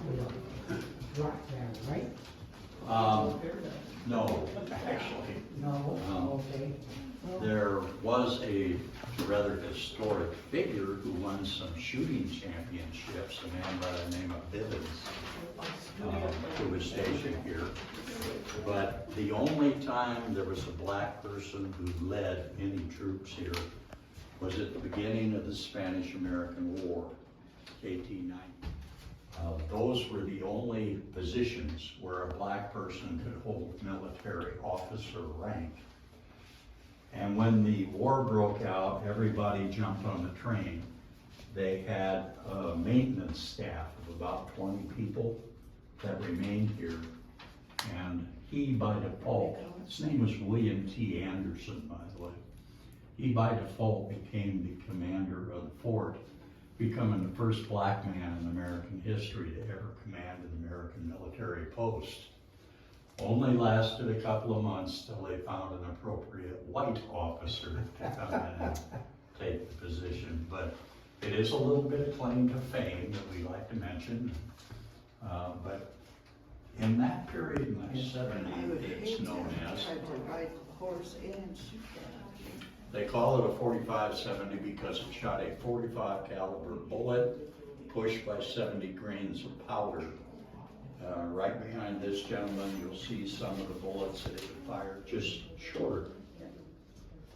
with a rock band, right? No, actually. No, okay. There was a rather historic figure who won some shooting championships, a man by the name of Bivens, who was stationed here. But the only time there was a black person who led any troops here was at the beginning of the Spanish-American War, 1890. Those were the only positions where a black person could hold military office or rank. And when the war broke out, everybody jumped on the train. They had a maintenance staff of about 20 people that remained here. And he, by default, his name was William T. Anderson, by the way. He, by default, became the commander of the fort, becoming the first black man in American history to ever command an American military post. Only lasted a couple of months till they found an appropriate white officer to come in and take the position. But it is a little bit of claim to fame that we like to mention. But in that period, in the 70s, it's known as. They call it a 45-70 because it shot a 45 caliber bullet pushed by 70 grains of powder. Right behind this gentleman, you'll see some of the bullets that it fired just short.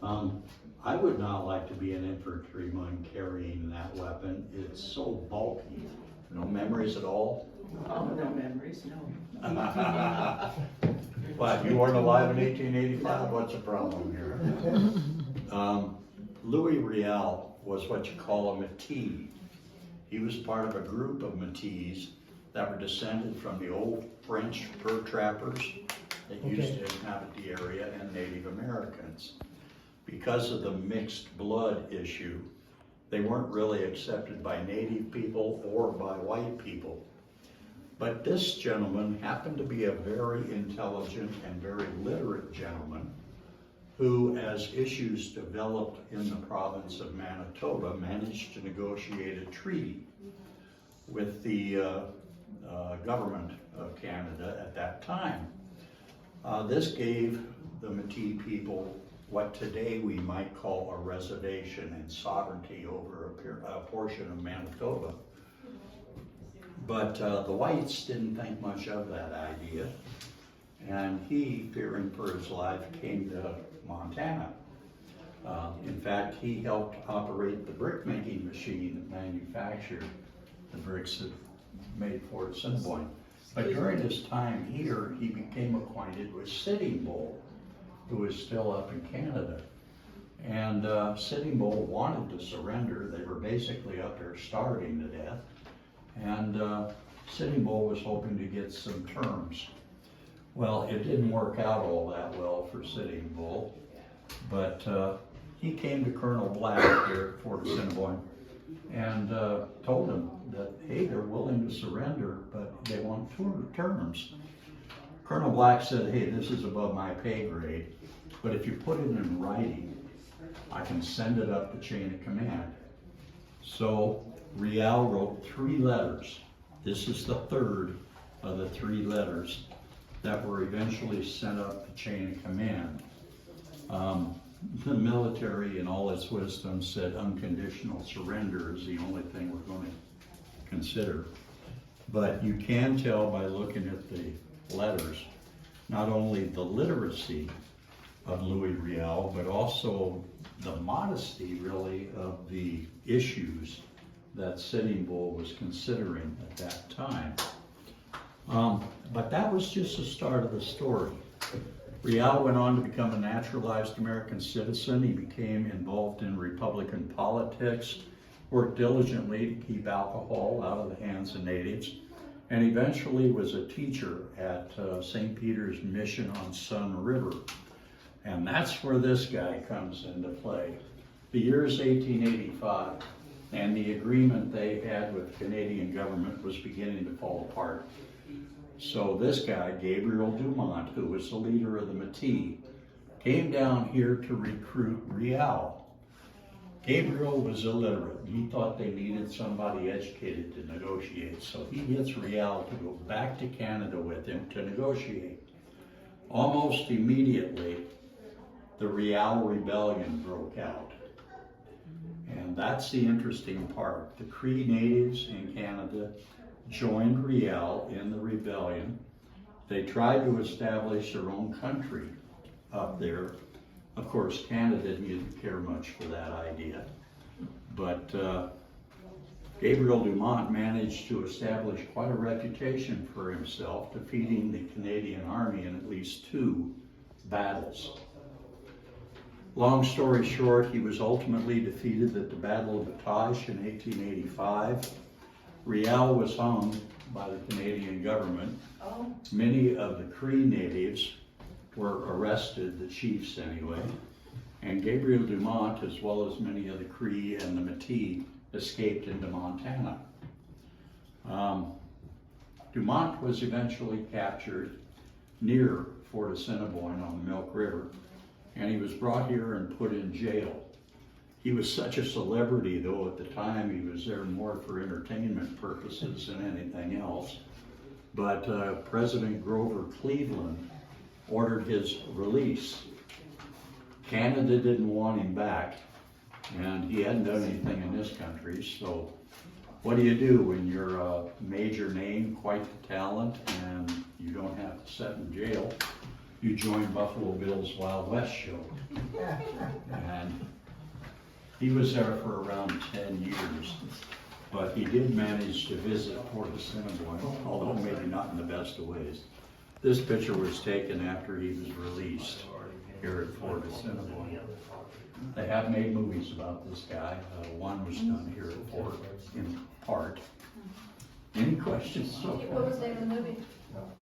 I would not like to be an infantryman carrying that weapon. It's so bulky. No memories at all? Oh, no memories, no. But you weren't alive in 1885, what's the problem here? Louis Riel was what you call a Métis. He was part of a group of Métis that were descended from the old French fur trappers that used to inhabit the area and Native Americans. Because of the mixed blood issue, they weren't really accepted by Native people or by white people. But this gentleman happened to be a very intelligent and very literate gentleman who, as issues developed in the province of Manitoba, managed to negotiate a treaty with the government of Canada at that time. This gave the Métis people what today we might call a reservation and sovereignty over a portion of Manitoba. But the whites didn't think much of that idea, and he, fearing for his life, came to Montana. In fact, he helped operate the brick-making machine that manufactured the bricks that made Fort Assinniboine. But during his time here, he became acquainted with Sitting Bull, who is still up in Canada. And Sitting Bull wanted to surrender. They were basically up there starving to death. And Sitting Bull was hoping to get some terms. Well, it didn't work out all that well for Sitting Bull, but he came to Colonel Black here at Fort Assinniboine and told him that, hey, they're willing to surrender, but they want terms. Colonel Black said, hey, this is above my pay grade, but if you put it in writing, I can send it up the chain of command. So Riel wrote 3 letters. This is the third of the 3 letters that were eventually sent up the chain of command. The military, in all its wisdom, said unconditional surrender is the only thing we're going to consider. But you can tell by looking at the letters, not only the literacy of Louis Riel, but also the modesty, really, of the issues that Sitting Bull was considering at that time. But that was just the start of the story. Riel went on to become a naturalized American citizen. He became involved in Republican politics, worked diligently to keep alcohol out of the hands of natives, and eventually was a teacher at St. Peter's Mission on Sun River. And that's where this guy comes into play. The year is 1885, and the agreement they had with the Canadian government was beginning to fall apart. So this guy, Gabriel Dumont, who was the leader of the Métis, came down here to recruit Riel. Gabriel was illiterate. He thought they needed somebody educated to negotiate, so he gets Riel to go back to Canada with him to negotiate. Almost immediately, the Riel Rebellion broke out. And that's the interesting part. The Cree natives in Canada joined Riel in the rebellion. They tried to establish their own country up there. Of course, Canada didn't care much for that idea. But Gabriel Dumont managed to establish quite a reputation for himself, defeating the Canadian Army in at least 2 battles. Long story short, he was ultimately defeated at the Battle of Bataille in 1885. Riel was hung by the Canadian government. Many of the Cree natives were arrested, the chiefs anyway, and Gabriel Dumont, as well as many of the Cree and the Métis, escaped into Montana. Dumont was eventually captured near Fort Assinniboine on the Milk River, and he was brought here and put in jail. He was such a celebrity, though, at the time. He was there more for entertainment purposes than anything else. But President Grover Cleveland ordered his release. Canada didn't want him back, and he hadn't done anything in this country, so what do you do when you're a major name, quite the talent, and you don't have to sit in jail? You join Buffalo Bill's Wild West show. And he was there for around 10 years, but he did manage to visit Fort Assinniboine, although maybe not in the best of ways. This picture was taken after he was released here at Fort Assinniboine. They have made movies about this guy. One was done here at Fort in part. Any questions? What was the name of the movie?